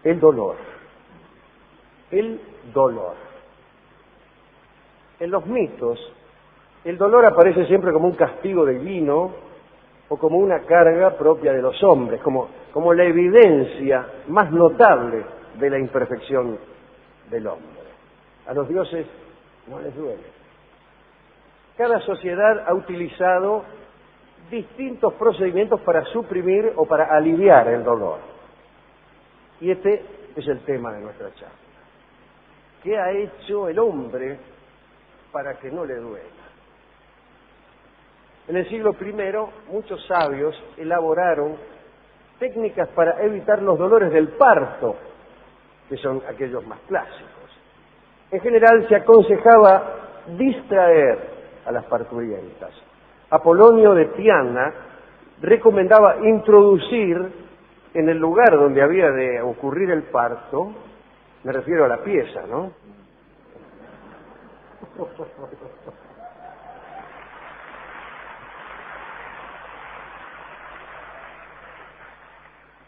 El dolor. El dolor. En los mitos, el dolor aparece siempre como un castigo divino o como una carga propia de los hombres, como la evidencia más notable de la imperfección del hombre. A los dioses no les duele. Cada sociedad ha utilizado distintos procedimientos para suprimir o para aliviar el dolor. Y este es el tema de nuestra charla. ¿Qué ha hecho el hombre para que no le duela? En el siglo I, muchos sabios elaboraron técnicas para evitar los dolores del parto, que son aquellos más clásicos. En general se aconsejaba distraer a las parturientas. Apolonio de Tiana recomendaba introducir en el lugar donde había de ocurrir el parto, me refiero a la pieza, ¿no?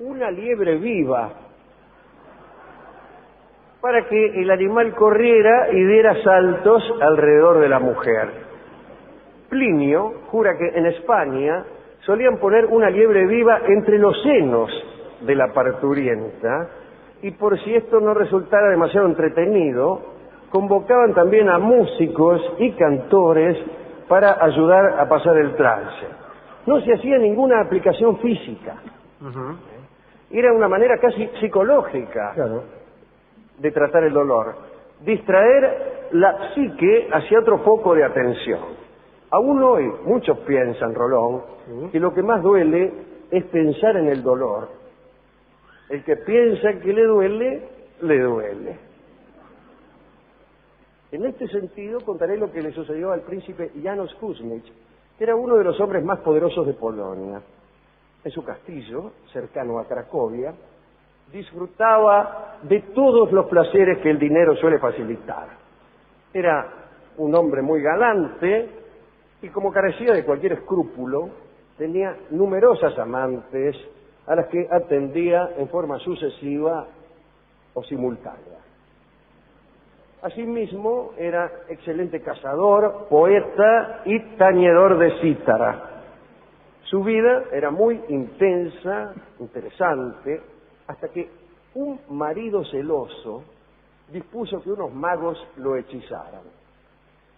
Una liebre viva para que el animal corriera y diera saltos alrededor de la mujer. Plinio jura que en España solían poner una liebre viva entre los senos de la parturienta y por si esto no resultara demasiado entretenido, convocaban también a músicos y cantores para ayudar a pasar el trance. No se hacía ninguna aplicación física. Era una manera casi psicológica de tratar el dolor, distraer la psique hacia otro foco de atención. Aún hoy muchos piensan, Rolón, que lo que más duele es pensar en el dolor. El que piensa que le duele, le duele. En este sentido contaré lo que le sucedió al príncipe János Kuzmich, que era uno de los hombres más poderosos de Polonia. En su castillo, cercano a Cracovia, disfrutaba de todos los placeres que el dinero suele facilitar. Era un hombre muy galante y, como carecía de cualquier escrúpulo, tenía numerosas amantes a las que atendía en forma sucesiva o simultánea. Asimismo, era excelente cazador, poeta y tañedor de cítara. Su vida era muy intensa, interesante, hasta que un marido celoso dispuso que unos magos lo hechizaran.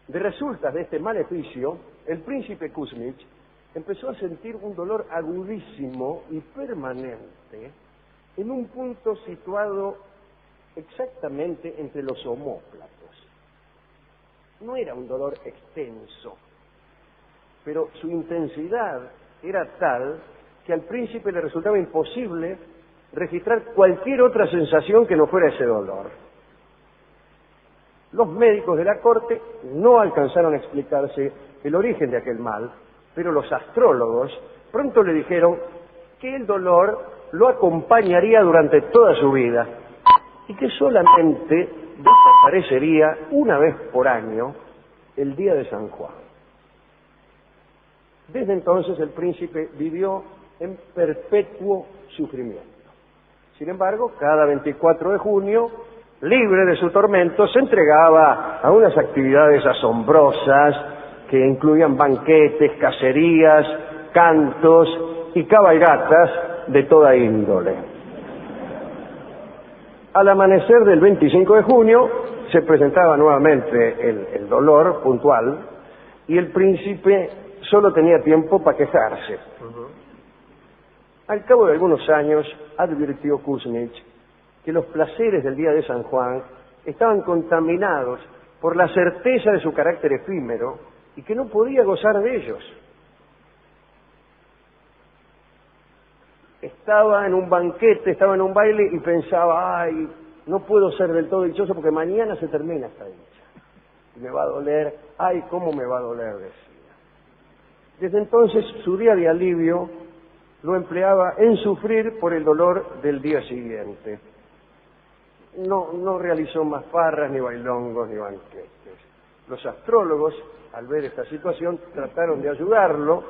De resultas de este maleficio, el príncipe Kuzmich empezó a sentir un dolor agudísimo y permanente en un punto situado exactamente entre los omóplatos. No era un dolor extenso, pero su intensidad era tal que al príncipe le resultaba imposible registrar cualquier otra sensación que no fuera ese dolor. Los médicos de la corte no alcanzaron a explicarse el origen de aquel mal, pero los astrólogos pronto le dijeron que el dolor lo acompañaría durante toda su vida y que solamente desaparecería una vez por año, el día de San Juan. Desde entonces el príncipe vivió en perpetuo sufrimiento. Sin embargo, cada 24 de junio, libre de su tormento, se entregaba a unas actividades asombrosas que incluían banquetes, cacerías, cantos y cabalgatas de toda índole. Al amanecer del 25 de junio se presentaba nuevamente el dolor puntual y el príncipe solo tenía tiempo para quejarse. Al cabo de algunos años advirtió Kuzmich que los placeres del día de San Juan estaban contaminados por la certeza de su carácter efímero y que no podía gozar de ellos. Estaba en un banquete, estaba en un baile y pensaba, ay, no puedo ser del todo dichoso porque mañana se termina esta dicha. Y me va a doler, ay, cómo me va a doler, decía. Desde entonces su día de alivio lo empleaba en sufrir por el dolor del día siguiente. No realizó más farras, ni bailongos, ni banquetes. Los astrólogos, al ver esta situación, trataron de ayudarlo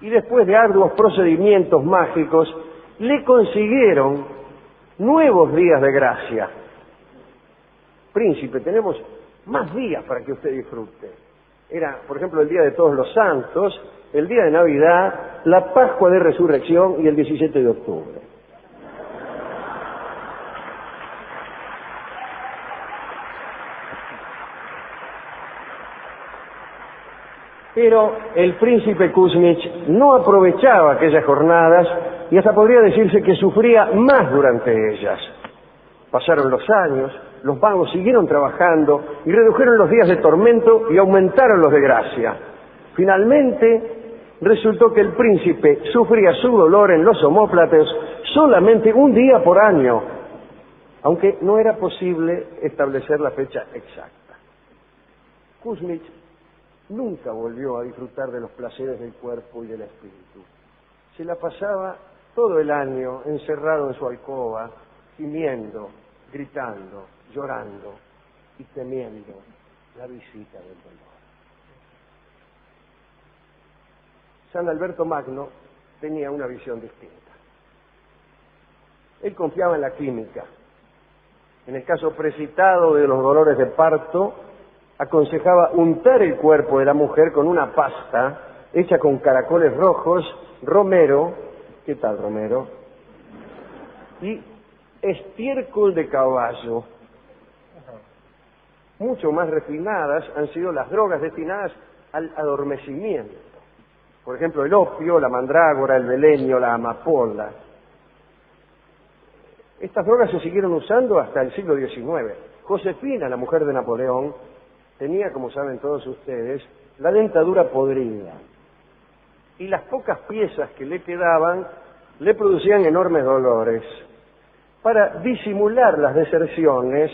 y después de arduos procedimientos mágicos, le consiguieron nuevos días de gracia. Príncipe, tenemos más días para que usted disfrute. Era, por ejemplo, el Día de Todos los Santos, el Día de Navidad, la Pascua de Resurrección y el 17 de octubre. Pero el príncipe Kuzmich no aprovechaba aquellas jornadas y hasta podría decirse que sufría más durante ellas. Pasaron los años, los magos siguieron trabajando y redujeron los días de tormento y aumentaron los de gracia. Finalmente, resultó que el príncipe sufría su dolor en los omóplatos solamente un día por año, aunque no era posible establecer la fecha exacta. Kuzmich nunca volvió a disfrutar de los placeres del cuerpo y del espíritu. Se la pasaba todo el año encerrado en su alcoba, gimiendo, gritando, llorando y temiendo la visita del dolor. San Alberto Magno tenía una visión distinta. Él confiaba en la química. En el caso precitado de los dolores de parto, aconsejaba untar el cuerpo de la mujer con una pasta hecha con caracoles rojos, romero, ¿qué tal romero? Y estiércol de caballo. Mucho más refinadas han sido las drogas destinadas al adormecimiento. Por ejemplo, el opio, la mandrágora, el belenio, la amapola. Estas drogas se siguieron usando hasta el siglo XIX. Josefina, la mujer de Napoleón, tenía, como saben todos ustedes, la dentadura podrida. Y las pocas piezas que le quedaban le producían enormes dolores. Para disimular las deserciones,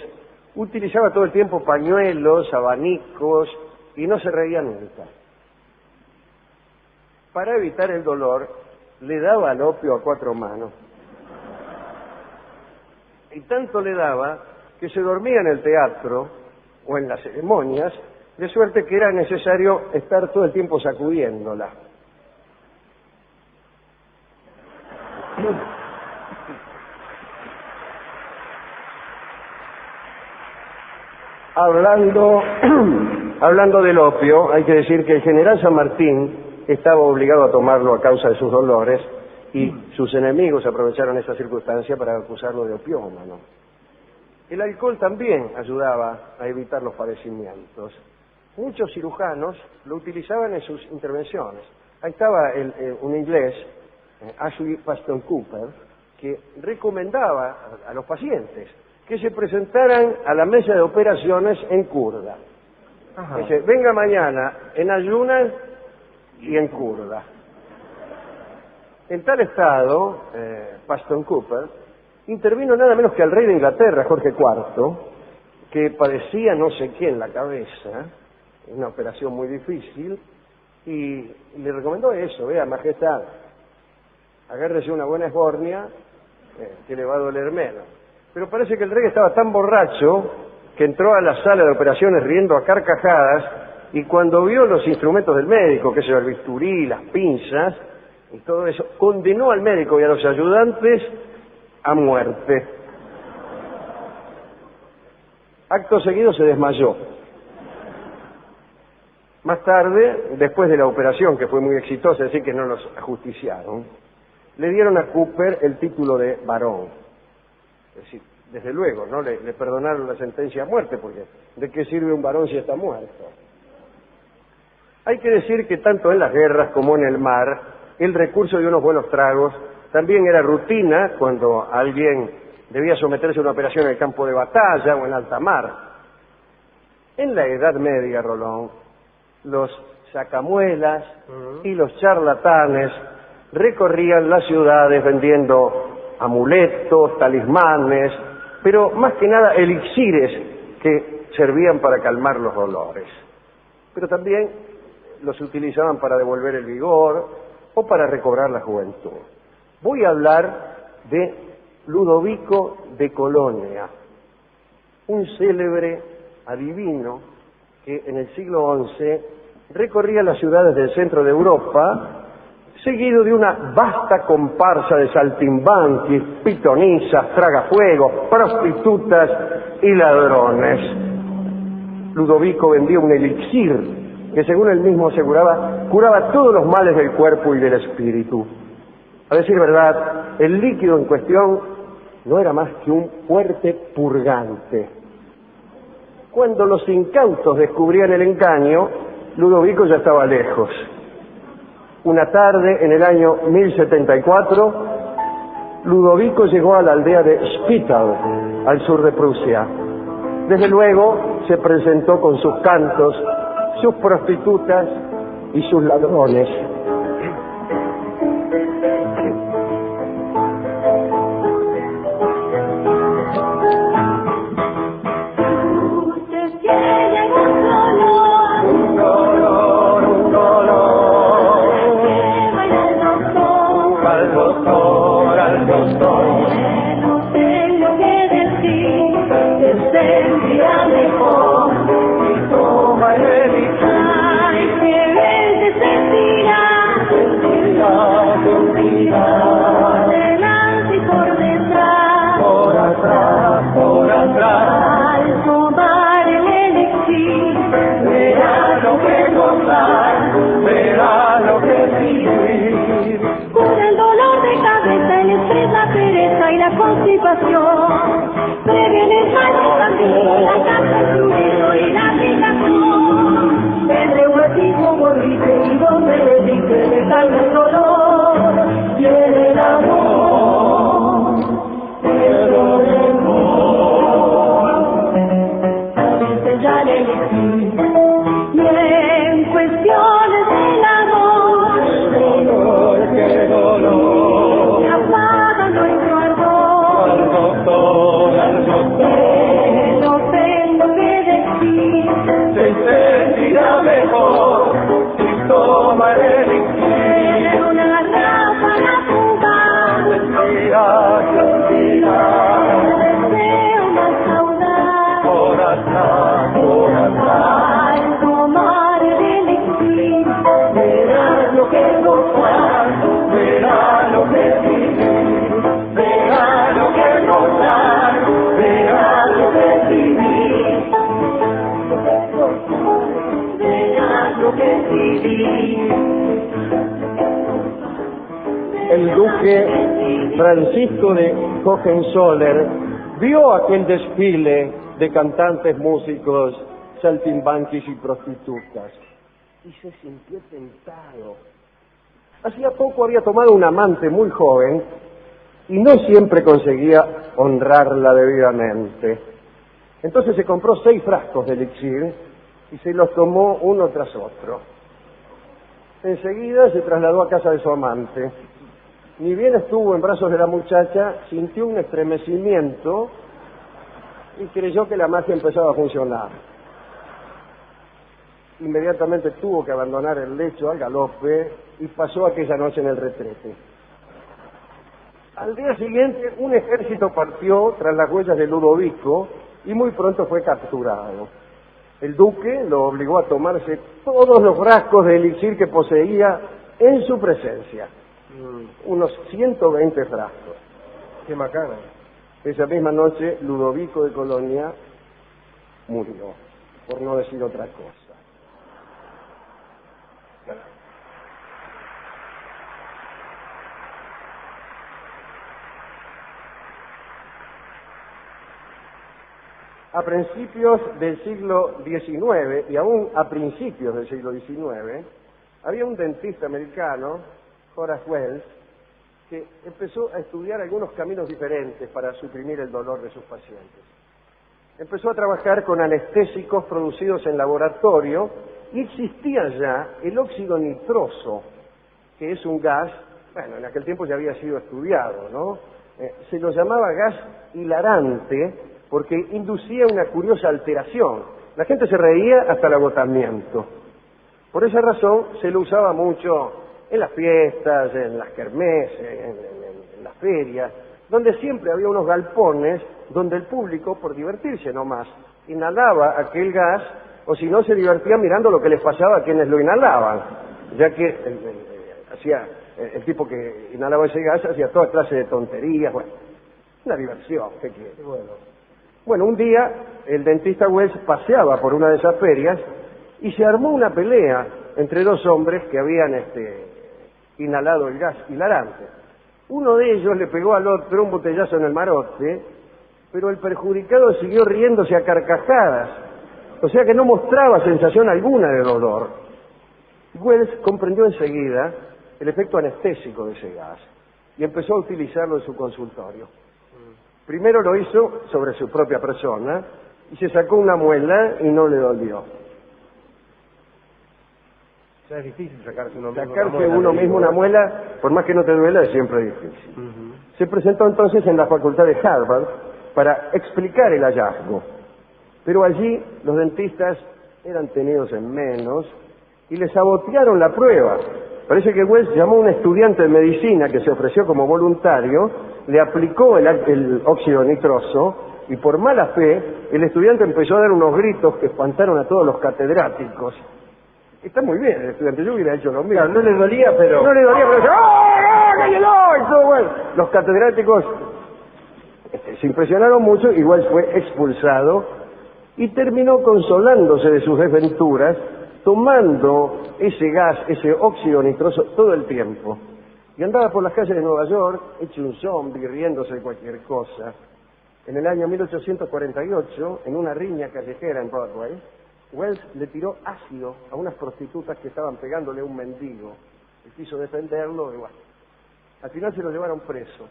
utilizaba todo el tiempo pañuelos, abanicos, y no se reía nunca. Para evitar el dolor, le daba al opio a 4 manos. Y tanto le daba que se dormía en el teatro o en las ceremonias, de suerte que era necesario estar todo el tiempo sacudiéndola. Hablando del opio, hay que decir que el general San Martín estaba obligado a tomarlo a causa de sus dolores y sus enemigos aprovecharon esa circunstancia para acusarlo de opiómano. El alcohol también ayudaba a evitar los padecimientos. Muchos cirujanos lo utilizaban en sus intervenciones. Ahí estaba un inglés, Ashley Paston Cooper, que recomendaba a los pacientes que se presentaran a la mesa de operaciones en curda. Dice, venga mañana en ayunas y en curda. En tal estado, Paston Cooper intervino nada menos que al rey de Inglaterra, Jorge IV, que padecía no sé qué en la cabeza, una operación muy difícil, y le recomendó eso, vea, majestad, agárrese una buena esbornia, que le va a doler menos. Pero parece que el rey estaba tan borracho que entró a la sala de operaciones riendo a carcajadas, y cuando vio los instrumentos del médico, que es el bisturí, las pinzas y todo eso, condenó al médico y a los ayudantes a muerte. Acto seguido se desmayó. Más tarde, después de la operación, que fue muy exitosa, así que no los ajusticiaron, le dieron a Cooper el título de barón. Es decir, desde luego, ¿no? Le perdonaron la sentencia a muerte, porque ¿de qué sirve un varón si está muerto? Hay que decir que tanto en las guerras como en el mar, el recurso de unos buenos tragos también era rutina cuando alguien debía someterse a una operación en el campo de batalla o en alta mar. En la Edad Media, Rolón, los sacamuelas y los charlatanes recorrían las ciudades vendiendo amuletos, talismanes, pero más que nada elixires que servían para calmar los dolores. Pero también los utilizaban para devolver el vigor o para recobrar la juventud. Voy a hablar de Ludovico de Colonia, un célebre adivino que en el siglo XI recorría las ciudades del centro de Europa seguido de una vasta comparsa de saltimbanquis, pitonisas, tragafuegos, prostitutas y ladrones. Ludovico vendía un elixir que, según él mismo aseguraba, curaba todos los males del cuerpo y del espíritu. A decir verdad, el líquido en cuestión no era más que un fuerte purgante. Cuando los incautos descubrían el engaño, Ludovico ya estaba lejos. Una tarde, en el año 1074, Ludovico llegó a la aldea de Spital, al sur de Prusia. Desde luego se presentó con sus cantos, sus prostitutas y sus ladrones. Previene el mal también, la casa, el fluido y la aplicación. El reumatismo mordice y donde le dice le calma el dolor. Quiere el amor, pero el amor. A veces ya le elegí, y en cuestiones del amor. Qué dolor, se apaga nuestro ardor. Al doctor, no tengo que decir, se sentirá mejor si toma el elixir. Una ráfaga fugaz, respira, el deseo más audaz, por atrás, al tomar el elixir, verás lo que gozar, verás lo que vivir, verás lo que gozar, verás lo que vivir, verás lo que vivir. El duque Francisco de Hohenzollern vio aquel desfile de cantantes, músicos, saltimbanquis y prostitutas y se sintió tentado. Hacía poco había tomado un amante muy joven y no siempre conseguía honrarla debidamente. Entonces se compró 6 frascos de elixir y se los tomó uno tras otro. Enseguida se trasladó a casa de su amante. Ni bien estuvo en brazos de la muchacha, sintió un estremecimiento y creyó que la magia empezaba a funcionar. Inmediatamente tuvo que abandonar el lecho al galope y pasó aquella noche en el retrete. Al día siguiente, un ejército partió tras las huellas de Ludovico y muy pronto fue capturado. El duque lo obligó a tomarse todos los frascos de elixir que poseía en su presencia. Unos 120 frascos. Qué macana. Esa misma noche, Ludovico de Colonia murió, por no decir otra cosa. A principios del siglo XIX y aún a principios del siglo XIX, había un dentista americano, Horace Wells, que empezó a estudiar algunos caminos diferentes para suprimir el dolor de sus pacientes. Empezó a trabajar con anestésicos producidos en laboratorio y existía ya el óxido nitroso, que es un gas, bueno, en aquel tiempo ya había sido estudiado, ¿no? Se lo llamaba gas hilarante porque inducía una curiosa alteración. La gente se reía hasta el agotamiento. Por esa razón se lo usaba mucho en las fiestas, en las kermeses, en las ferias, donde siempre había unos galpones donde el público, por divertirse nomás, inhalaba aquel gas, o si no se divertía mirando lo que les pasaba a quienes lo inhalaban, ya que hacía el tipo que inhalaba ese gas hacía toda clase de tonterías, bueno, una diversión, ¿qué quiere? Bueno, un día el dentista Wells paseaba por una de esas ferias y se armó una pelea entre dos hombres que habían inhalado el gas hilarante. Uno de ellos le pegó al otro un botellazo en el marote, pero el perjudicado siguió riéndose a carcajadas, o sea que no mostraba sensación alguna de dolor. Wells comprendió enseguida el efecto anestésico de ese gas y empezó a utilizarlo en su consultorio. Primero lo hizo sobre su propia persona y se sacó una muela y no le dolió. Ya es difícil sacarse uno mismo una muela, por más que no te duela, es siempre difícil. Se presentó entonces en la facultad de Harvard para explicar el hallazgo, pero allí los dentistas eran tenidos en menos y le sabotearon la prueba. Parece que Wells llamó a un estudiante de medicina que se ofreció como voluntario, le aplicó el óxido nitroso y por mala fe el estudiante empezó a dar unos gritos que espantaron a todos los catedráticos. Está muy bien el estudiante, yo hubiera hecho lo mismo. Claro, no le dolía, pero... No le dolía, pero decía, ¡oh, cállalo! Y todo, bueno. Los catedráticos se impresionaron mucho y Wells fue expulsado y terminó consolándose de sus desventuras tomando ese gas, ese óxido nitroso todo el tiempo. Y andaba por las calles de Nueva York, hecho un zombie, riéndose de cualquier cosa. En el año 1848, en una riña callejera en Broadway, Wells le tiró ácido a unas prostitutas que estaban pegándole a un mendigo. Él quiso defenderlo y bueno, al final se lo llevaron preso.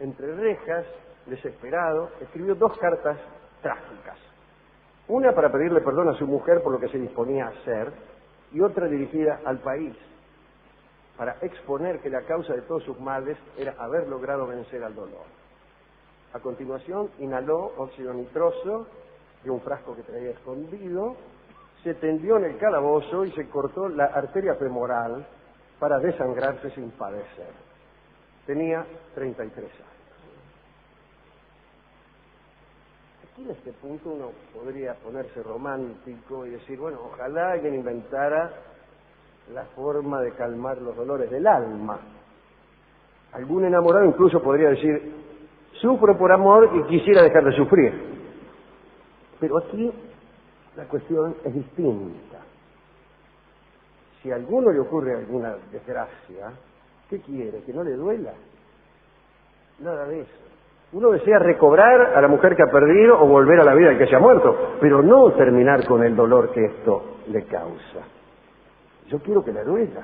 Entre rejas, desesperado, escribió 2 cartas trágicas. Una para pedirle perdón a su mujer por lo que se disponía a hacer y otra dirigida al país para exponer que la causa de todos sus males era haber logrado vencer al dolor. A continuación inhaló óxido nitroso de un frasco que traía escondido, se tendió en el calabozo y se cortó la arteria femoral para desangrarse sin padecer. Tenía 33 años. Aquí en este punto uno podría ponerse romántico y decir, bueno, ojalá alguien inventara la forma de calmar los dolores del alma. Algún enamorado incluso podría decir, sufro por amor y quisiera dejar de sufrir. Pero aquí la cuestión es distinta. Si a alguno le ocurre alguna desgracia, ¿qué quiere? ¿Que no le duela? Nada de eso. Uno desea recobrar a la mujer que ha perdido o volver a la vida del que se ha muerto, pero no terminar con el dolor que esto le causa. Yo quiero que le duela.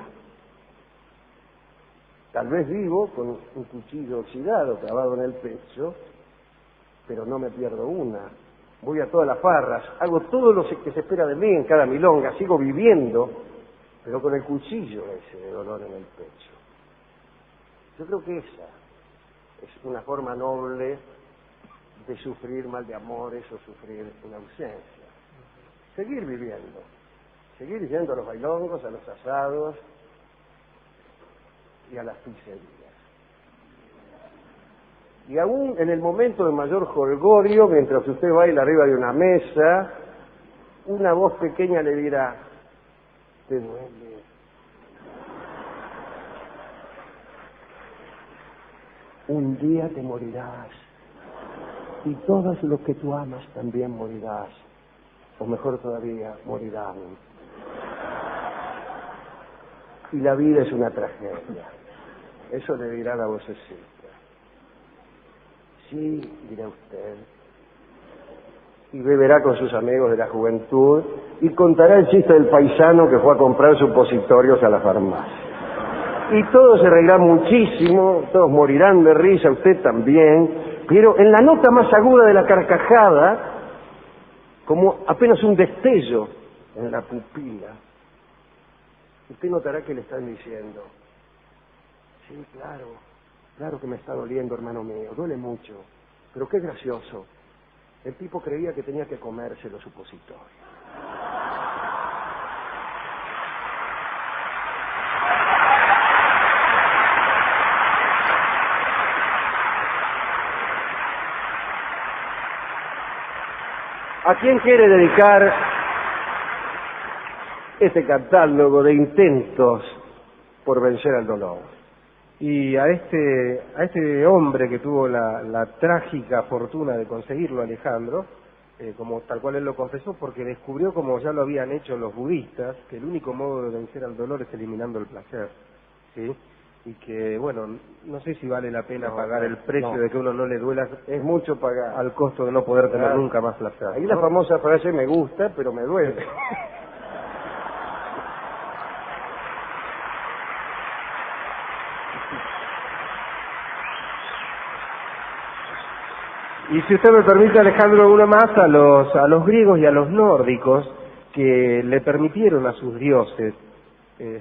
Tal vez vivo con un cuchillo oxidado clavado en el pecho, pero no me pierdo una. Voy a todas las farras, hago todo lo que se espera de mí en cada milonga, sigo viviendo, pero con el cuchillo ese de dolor en el pecho. Yo creo que esa es una forma noble de sufrir mal de amores o sufrir una ausencia. Seguir viviendo, seguir yendo a los bailongos, a los asados y a las pizzerías. Y aún en el momento de mayor jolgorio, mientras usted baila arriba de una mesa, una voz pequeña le dirá, ¿te duele? Un día te morirás y todos los que tú amas también morirás, o mejor todavía, morirán. Y la vida es una tragedia. Eso le dirá la vocecita. Sí, dirá usted. Y beberá con sus amigos de la juventud y contará el chiste del paisano que fue a comprar supositorios a la farmacia. Y todos se reirán muchísimo, todos morirán de risa, usted también, pero en la nota más aguda de la carcajada, como apenas un destello en la pupila, usted notará que le están diciendo, sí, claro que me está doliendo, hermano mío, duele mucho, pero qué gracioso, el tipo creía que tenía que comerse los supositorios. ¿A quién quiere dedicar este catálogo de intentos por vencer al dolor? Y a este hombre que tuvo la trágica fortuna de conseguirlo, Alejandro, como tal cual él lo confesó, porque descubrió, como ya lo habían hecho los budistas, que el único modo de vencer al dolor es eliminando el placer, ¿sí? Y que, bueno, no sé si vale la pena pagar el precio de que uno no le duela, Es mucho pagar. al costo de no poder tener nunca más placer. Ahí ¿no? la famosa frase, me gusta, pero me duele. Y si usted me permite, Alejandro, una más a los griegos y a los nórdicos, que le permitieron a sus dioses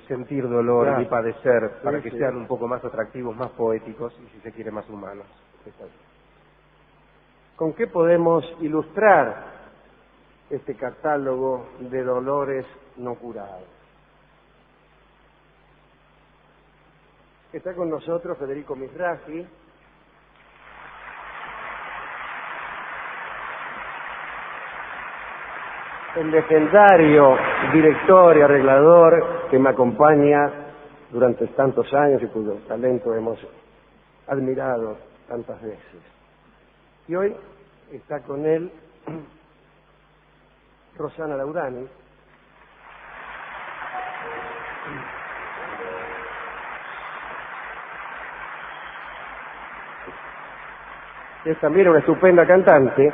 sentir dolor Claro. y padecer, para Sí, que sí. sean un poco más atractivos, más poéticos y, si se quiere, más humanos. ¿Con qué podemos ilustrar este catálogo de dolores no curados? Está con nosotros Federico Mizrahi, el legendario director y arreglador que me acompaña durante tantos años y cuyo talento hemos admirado tantas veces. Y hoy está con él Rosana Laurani, que es también una estupenda cantante,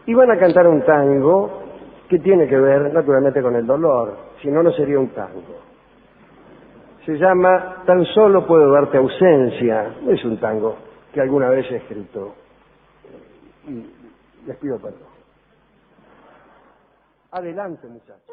y van a cantar un tango que tiene que ver naturalmente con el dolor, si no, no sería un tango. Se llama Tan solo puedo darte ausencia. Es un tango que alguna vez he escrito. Y les pido perdón. Adelante, muchachos.